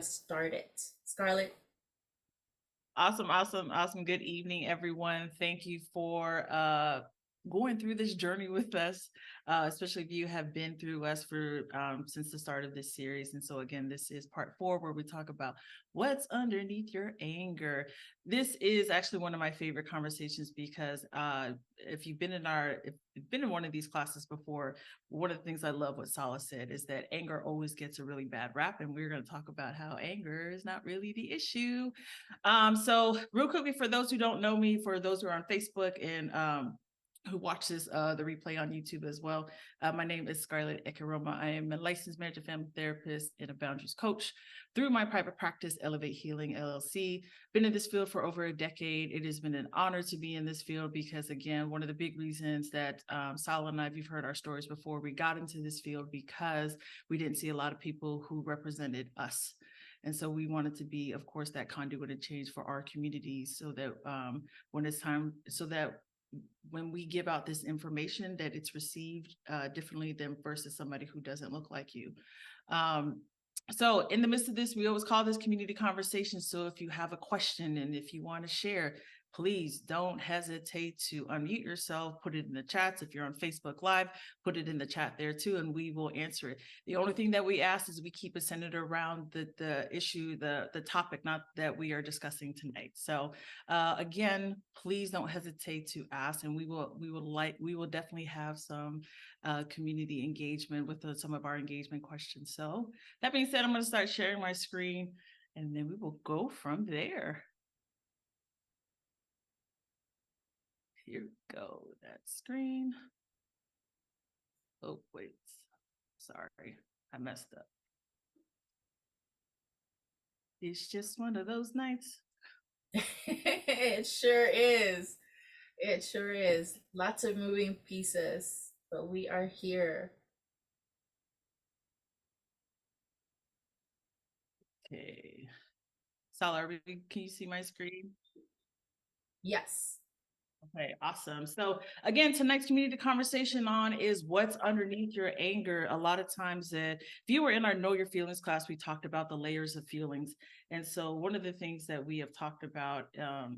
Start it. Scarlett. Awesome, awesome, awesome. Good evening, everyone. Thank you for going through this journey with us, especially if you have been through us for since the start of this series. And so again, this is part 4 where we talk about what's underneath your anger. This is actually one of my favorite conversations because if you've been in one of these classes before, one of the things I love what Sala said is that anger always gets a really bad rap, and we're going to talk about how anger is not really the issue. So real quickly, for those who don't know me, for those who are on Facebook and who watches the replay on YouTube as well, my name is Scarlett Ekeroma. I am a licensed marriage and family therapist and a boundaries coach through my private practice, Elevate Healing LLC. Been in this field for over a decade. It has been an honor to be in this field because, again, one of the big reasons that Sala and I, if you've heard our stories before, we got into this field because we didn't see a lot of people who represented us. And so we wanted to be, of course, that conduit of change for our communities so that when it's time, so that when we give out this information that it's received differently than versus somebody who doesn't look like you. So in the midst of this, we always call this community conversation. So if you have a question and if you want to share, please don't hesitate to unmute yourself, put it in the chats. If you're on Facebook Live, put it in the chat there too, and we will answer it. The only thing that we ask is we keep it centered around the issue, the topic, not that we are discussing tonight. So again, please don't hesitate to ask, and we will definitely have some community engagement with some of our engagement questions. So that being said, I'm going to start sharing my screen, and then we will go from there. Here we go, that screen. Oh, wait, sorry, I messed up. It's just one of those nights. It sure is. It sure is. Lots of moving pieces, but we are here. Okay. Sala, can you see my screen? Yes. Okay, awesome. So again, tonight's community conversation on is what's underneath your anger. A lot of times that if you were in our Know Your Feelings class, we talked about the layers of feelings. And so one of the things that we have talked about,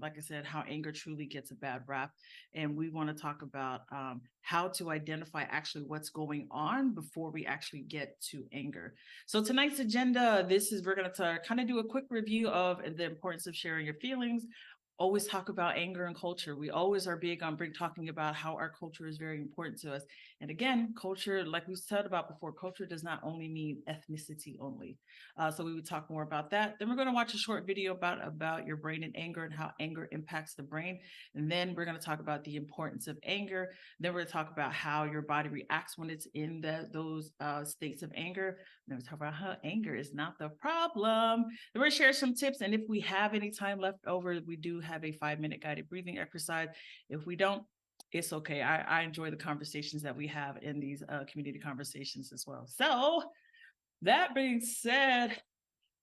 like I said, how anger truly gets a bad rap. And we want to talk about how to identify actually what's going on before we actually get to anger. So tonight's agenda, we're going to kind of do a quick review of the importance of sharing your feelings. Always talk about anger and culture. We always are big on talking about how our culture is very important to us. And again, culture, like we said about before, culture does not only mean ethnicity only. So we would talk more about that. Then we're going to watch a short video about your brain and anger and how anger impacts the brain. And then we're going to talk about the importance of anger. Then we're going to talk about how your body reacts when it's in those states of anger. Then we'll talk about how anger is not the problem. Then we're going to share some tips. And if we have any time left over, we do have a 5-minute guided breathing exercise. If we don't, it's okay. I enjoy the conversations that we have in these community conversations as well. So that being said,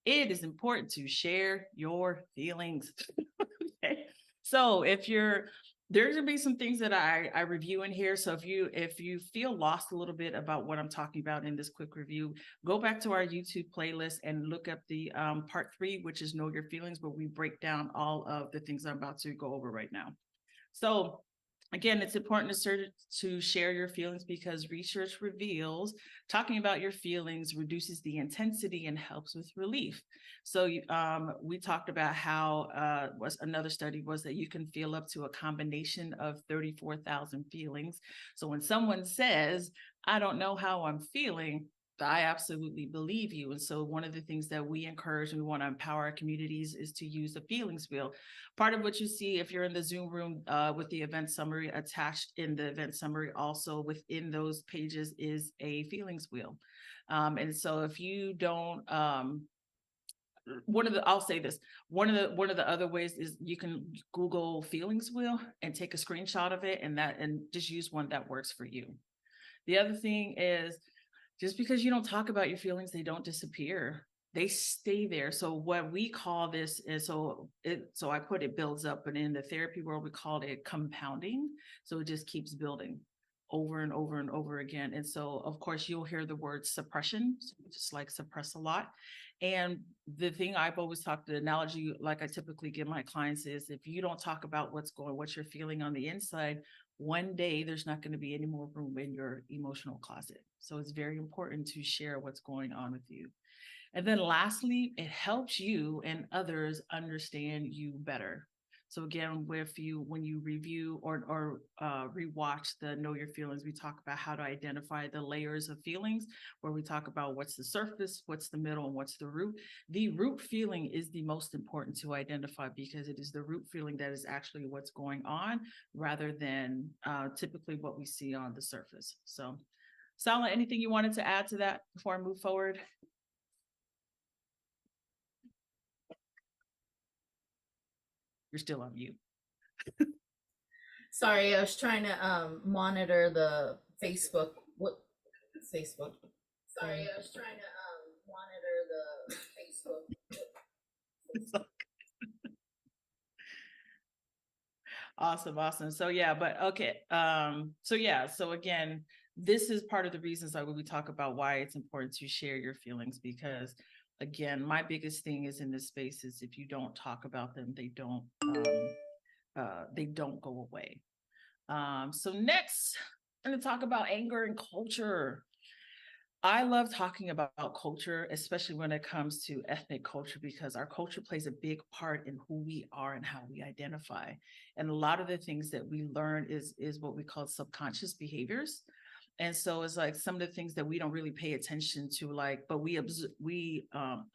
it is important to share your feelings. Okay. So there's gonna be some things that I review in here. So if you feel lost a little bit about what I'm talking about in this quick review, go back to our YouTube playlist and look up the part 3, which is Know Your Feelings, where we break down all of the things I'm about to go over right now. So again, it's important to share your feelings because research reveals talking about your feelings reduces the intensity and helps with relief. So we talked about how another study was that you can feel up to a combination of 34,000 feelings. So when someone says, I don't know how I'm feeling, I absolutely believe you. And so one of the things that we encourage and we want to empower our communities is to use the feelings wheel. Part of what you see if you're in the Zoom room with the event summary attached in the event summary, also within those pages is a feelings wheel. And so if you don't, I'll say this, one of the other ways is you can Google feelings wheel and take a screenshot of it and just use one that works for you. The other thing is, just because you don't talk about your feelings, they don't disappear. They stay there. So what we call this is, so I put it builds up, but in the therapy world, we call it compounding. So it just keeps building over and over and over again. And so, of course, you'll hear the word suppression, just like suppress a lot. And the thing I've always talked, the analogy like I typically give my clients is if you don't talk about what you're feeling on the inside, one day there's not going to be any more room in your emotional closet. So it's very important to share what's going on with you. And then lastly, it helps you and others understand you better. So again, when you review or rewatch the Know Your Feelings, we talk about how to identify the layers of feelings, where we talk about what's the surface, what's the middle, and what's the root. The root feeling is the most important to identify because it is the root feeling that is actually what's going on, rather than typically what we see on the surface. So, Sala, anything you wanted to add to that before I move forward? You're still on mute. Sorry, I was trying to monitor the Facebook. What Facebook? Sorry, I was trying to monitor the Facebook. Awesome. So yeah, but okay. So again, this is part of the reasons why we talk about why it's important to share your feelings, because again, my biggest thing is in this space is if you don't talk about them, they don't go away. So next, I'm gonna talk about anger and culture. I love talking about culture, especially when it comes to ethnic culture, because our culture plays a big part in who we are and how we identify. And a lot of the things that we learn is what we call subconscious behaviors. And so it's like some of the things that we don't really pay attention to, like, but we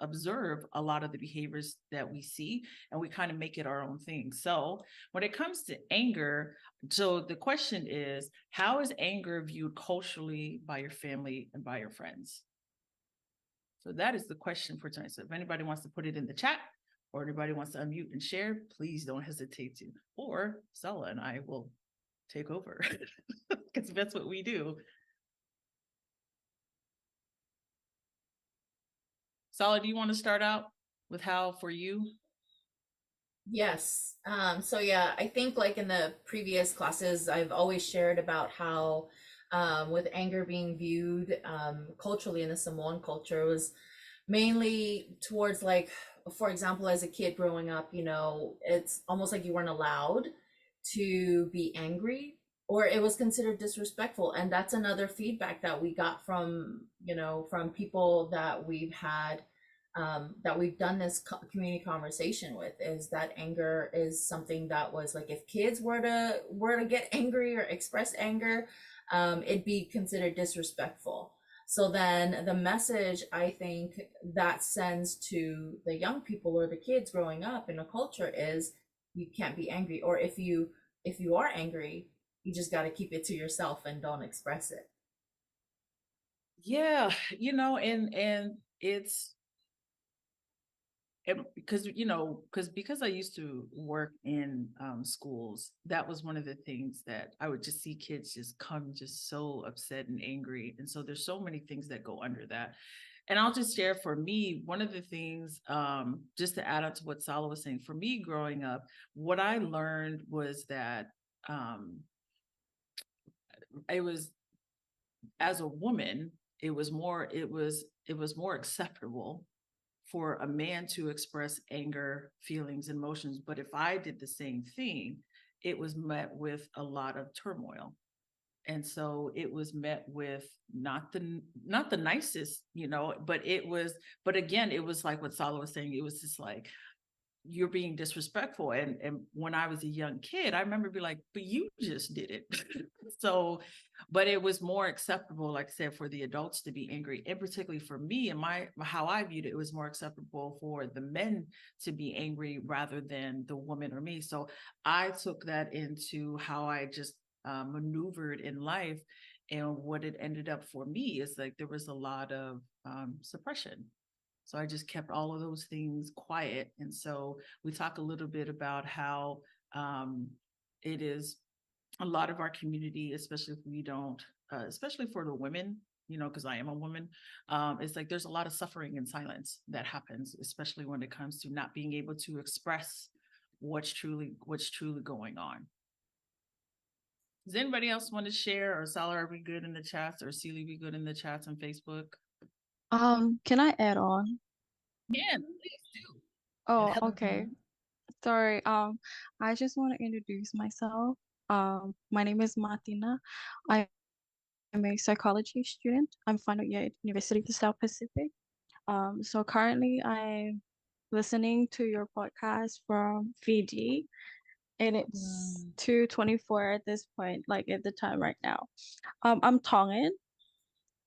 observe a lot of the behaviors that we see, and we kind of make it our own thing. So when it comes to anger, so the question is, how is anger viewed culturally by your family and by your friends? So that is the question for tonight. So if anybody wants to put it in the chat, or anybody wants to unmute and share, please don't hesitate to. Or Stella and I will take over because that's what we do. Stella, do you want to start out with how for you? Yes. So yeah, I think like in the previous classes, I've always shared about how with anger being viewed culturally in the Samoan culture was mainly towards like, for example, as a kid growing up, you know, it's almost like you weren't allowed to be angry, or it was considered disrespectful. And that's another feedback that we got from, you know, from people that we've done this community conversation with, is that anger is something that was like, if kids were to get angry or express anger, it'd be considered disrespectful. So then the message I think that sends to the young people or the kids growing up in a culture is you can't be angry, or if you are angry, you just got to keep it to yourself and don't express it. Yeah, and it's because I used to work in schools, that was one of the things that I would just see kids just come just so upset and angry. And so there's so many things that go under that. And I'll just share for me, one of the things, just to add on to what Sala was saying, for me growing up, what I learned was that it was, as a woman, it was more acceptable for a man to express anger, feelings, emotions. But if I did the same thing, it was met with a lot of turmoil. And so it was met with not the nicest, but again, it was like what Sala was saying, it was just like, you're being disrespectful. And when I was a young kid, I remember being like, but you just did it. So, but it was more acceptable, like I said, for the adults to be angry, and particularly for me and how I viewed it, it was more acceptable for the men to be angry rather than the woman or me. So I took that into how I just maneuvered in life. And what it ended up for me is like there was a lot of suppression. So I just kept all of those things quiet. And so we talk a little bit about how it is a lot of our community, especially if we don't, especially for the women, because I am a woman, it's like there's a lot of suffering in silence that happens, especially when it comes to not being able to express what's truly going on. Does anybody else want to share, or Salar, are we good in the chats, or Celie, we good in the chats on Facebook? Can I add on? Yeah, please do. And Oh, help. okay. Sorry. I just want to introduce myself. My name is Martina. I am a psychology student. I'm final year at University of the South Pacific. So currently I'm listening to your podcast from Fiji, and it's 2:24 at this point, like at the time right now. I'm Tongan,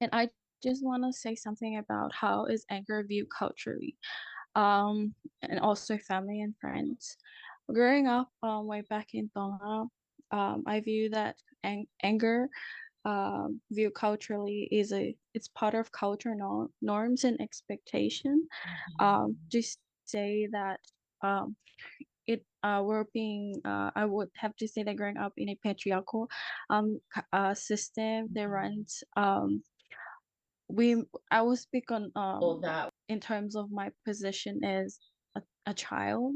and I just want to say something about how is anger viewed culturally. And also family and friends. Growing up, way back in Tonga, I view that anger, viewed culturally, it's part of culture norms and expectation. Just say that we're being I would have to say that growing up in a patriarchal system that runs we I will speak on All that in terms of my position as a child,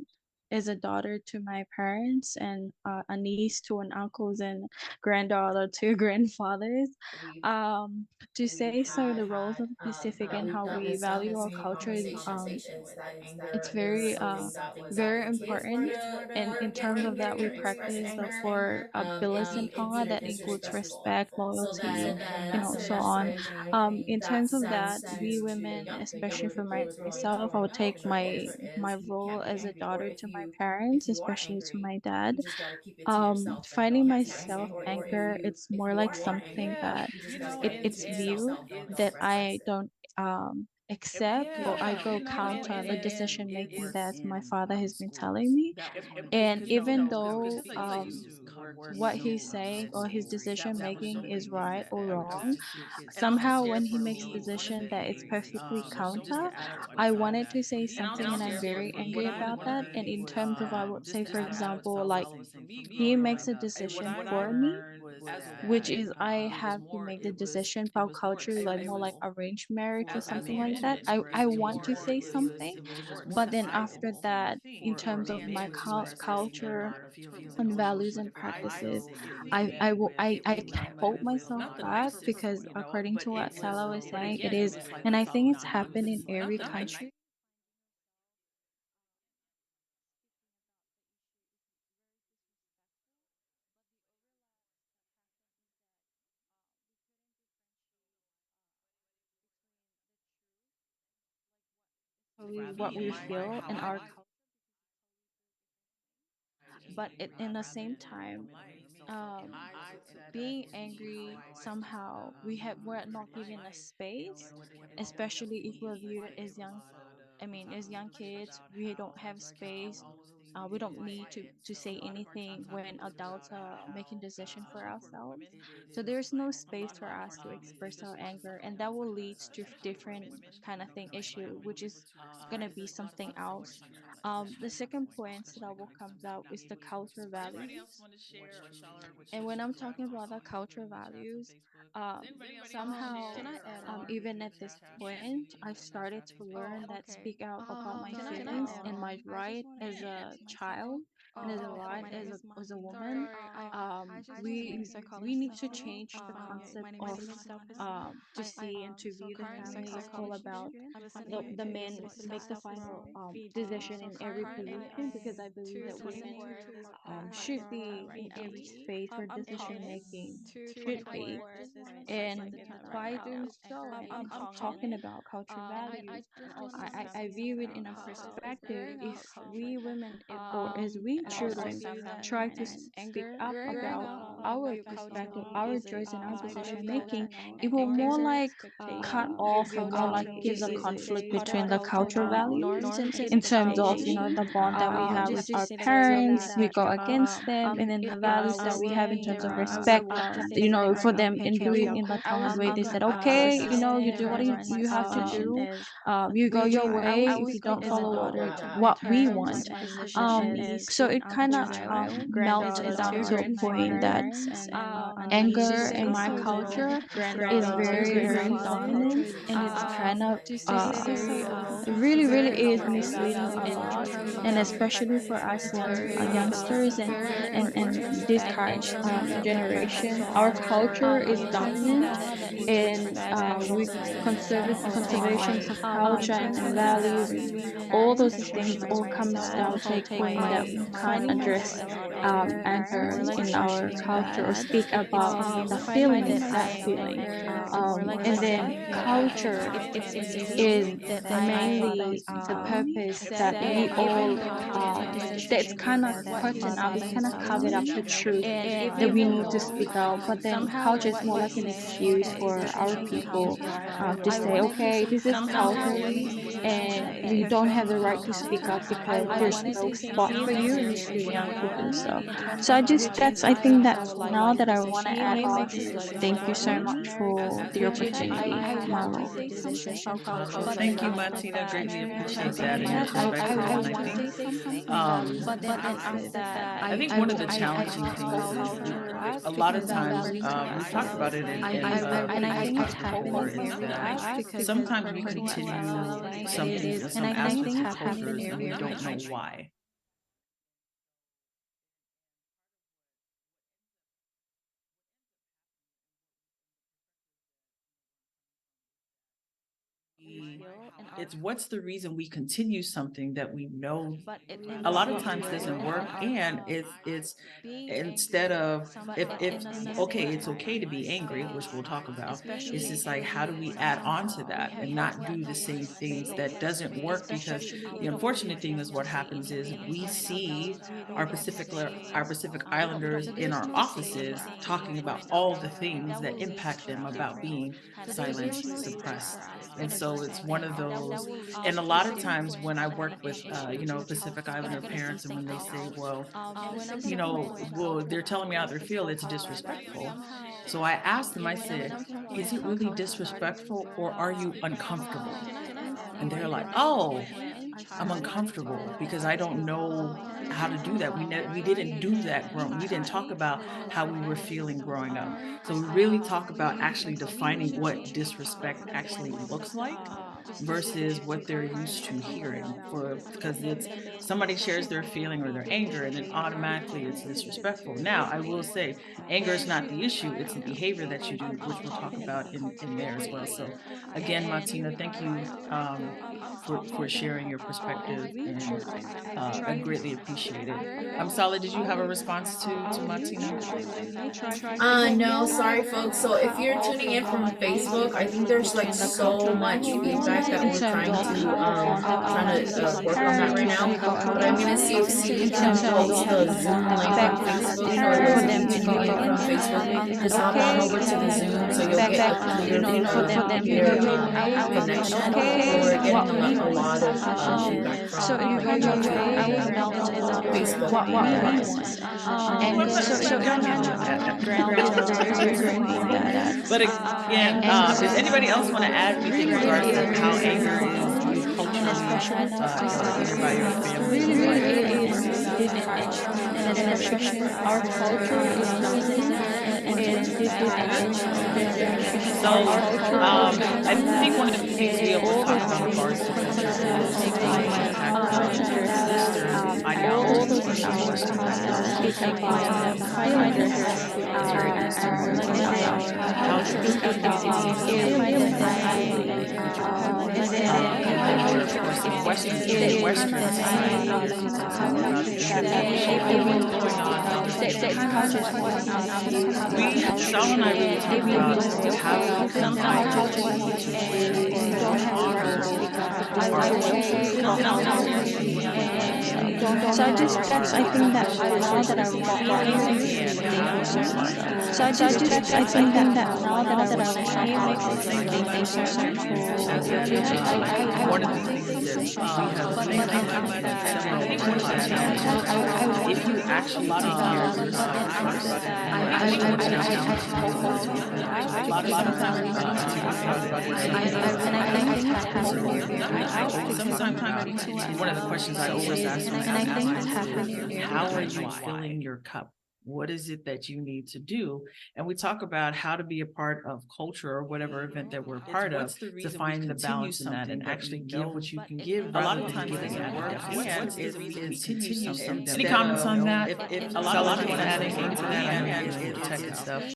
as a daughter to my parents, and a niece to an uncles, and granddaughter to grandfathers. we've Um, to say so, the roles had of the Pacific that and we've how we witnessed in value this our community culture conversations is that it's anger is very something that very if kids were important. And to in get terms of that, angry we or express practice the anger, four pillars in it'd Tonga be that includes disrespectful. respect, So loyalty, that in and that so on. message, In that terms of that, sends we to the women, young especially for kids growing up myself, in I the would take culture my is you role can't be as a angry, or daughter to my if parents, you are especially to angry, my dad. you just got to keep it to yourself and Finding don't express it. myself Or anger, it's if more you like are more something angry, that you just got to keep it it's to yourself viewed and don't that express I it. don't accept, or I go counter the And decision making it's that my father has been telling me. And because even because though used to working what in he's saying or his decision that was making so is many things right or that I got wrong, to see kids. And I'll just somehow share when he for makes me, one of decision the that it's things, perfectly just counter, to add on I top of wanted that, to say and something I'll and I'm share for very me, angry about one of that. the And in things, terms of, I would just say, to for add on to what example, Sala like was saying, for me he growing makes a up, decision what I for me, learned was which that is I it was have to more make the it was decision it about was more culture, like more like expectable arranged marriage or as a something like that. woman, I want to say it was something, just more but then after acceptable that, in for a terms of man my to express his culture feelings and and emotions. values and But I practices, know I not hold with myself not the back nicest because people, according to what Salah was but saying, it again, is, it's like and what I Salah think was it's saying, happened in not every the nice. country. What we feel in our culture, but in the same time, um being angry, somehow we're not given a space, especially if we're viewed as young, I mean, as young kids. We don't have space. We don't need to say anything when adults are making decision for ourselves. So there's no space for us to express our anger, and that will lead to different kind of thing issue, which is gonna be something else. The second point that will comes out is the cultural values. And when I'm talking about the cultural values, um, somehow, even at this point, I've started to learn that speak out about my feelings and my right as a child and as a right as a woman. We need to change the concept of to see and to view the family is all about the men make the final decision in every position, because I believe that women should be in every space where decision making should be. And by doing so, and talking about cultural values, I view it in a perspective. If we women or as we children try to speak up about our perspective, our choice, and our decision making, it will more like cut off or more like gives a conflict between the cultural values in terms of, the bond that we have with our parents. We go against them, and then the values that we have in terms of respect, for them in doing in the Tongan way, they said, okay, you do what you have to do. You go your way if you don't follow what we want. So it kind of melted down to a point that anger in my culture is very, very dominant, and it's kind of it really, really is misleading a lot, and especially for us youngsters and this current generation, our culture is dominant, and with conservations of culture and values, and all those things all comes down to a point that we can't address anger in our culture or speak about the feeling, that feeling. And then culture is mainly the purpose that we all that's kind of curtain up, it's kind of covered up the truth that we need to speak out. But then culture is more like an excuse for our people to say, okay, this is culture, and we don't have the right to speak up because there's no spot for you, and it's for young people. So I think that now that I want to add on is thank you so much for the opportunity, Marlo. Well, thank you, Martina. Greatly appreciate that and your perspective. And I think one of the challenging things is a lot of times we've talked about it in previous topics before, is that sometimes we continue some things in some aspects of cultures and we don't know why. It's what's the reason we continue something that we know a lot of times doesn't work, and it's instead of if okay, it's okay to be angry, which we'll talk about. It's just like, how do we add on to that and not do the same things that doesn't work? Because the unfortunate thing is, what happens is we see our Pacific Islanders in our offices talking about all the things that impact them about being silenced, suppressed. And so it's one of those, and a lot of times when I work with, Pacific Islander parents, and when they say, well, they're telling me how they feel, it's disrespectful. So I asked them, I said, is it really disrespectful, or are you uncomfortable? And they're like, oh, I'm uncomfortable because I don't know how to do that. We didn't do that growing. We didn't talk about how we were feeling growing up. So we really talk about actually defining what disrespect actually looks like versus what they're used to hearing. Because it's somebody shares their feeling or their anger, and then automatically it's disrespectful. Now, I will say, anger is not the issue; it's the behavior that you do, which we'll talk about in there as well. So, again, Martina, thank you for sharing your perspective, and I greatly appreciate it. Sala, did you have a response to Martina? No, sorry folks. So if you're tuning in from Facebook, I think there's like so much feedback that we're trying to work on that right now. But I'm gonna see if Steve can post the Zoom link on Facebook, or those of you tuning in from Facebook, just hop on over to the Zoom so you'll get a clear computer connection. We're getting a lot of feedback from But again, does anybody else want to add anything in regards to how anger is used culturally, either by your family or Our culture is so I think one of the things we will talk about in regards to culture is So I think that now that I one of the things if you actually hear sometimes one of the questions I always ask them, why ask things is, happen in your how are life. you filling your cup? What is it that you need to do? And we talk about how to be a part of culture or whatever event that we're a part of to find the balance in that and actually give what you can give. A lot rather of than times giving doesn't out work. deficit. And is continue something. Any comments on that? If A lot of times adding adding into into that, that, I I mean, mean, it's protected stuff.